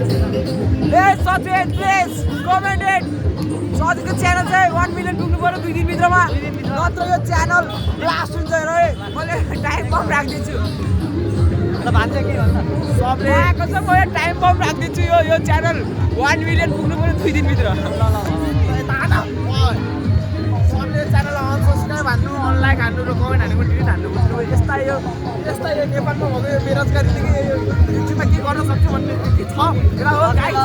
Please subscribe, please comment it. साथीको channel चाहिँ 1 million पुग्नु पर्यो 2 दिन भित्रमा नत्र यो च्यानल ब्लास्ट हुन्छ र मैले टाइम बम राख्दिन्छु त भन्छ के भन्छ सबले कसम म टाइम बम राख्दिन्छु यो च्यानल 1 मिलियन पुग्नु पर्यो 2 दिन भित्र ल सबले च्यानल अनसब्स्क्राइब हान्नु अनलाइक हान्नु र कमेन्ट हान्नु डिलिट हान्नु यस्ता यो नेपालमा भएको यो बेरोजगारीदेखि युट्युबमा के गर्न सक्छु भन्ने छ र हो गाइस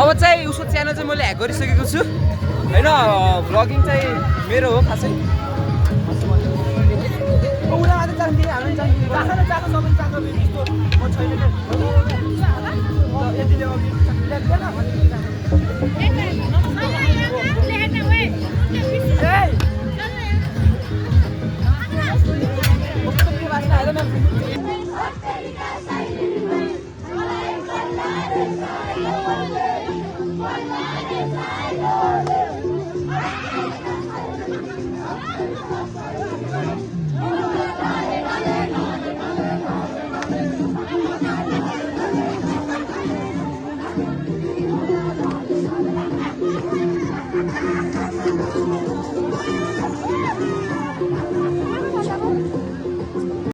अब चाहिँ उसको च्यानल चाहिँ मैले ह्याक गरिसकेको छु हैन भ्लगिङ चाहिँ मेरो हो खासै उडा मात्र जान्थे हामी जान्थे राखेर जानु सबै जानु यस्तो म छैन यतिले अघि लेख्दैन Hey!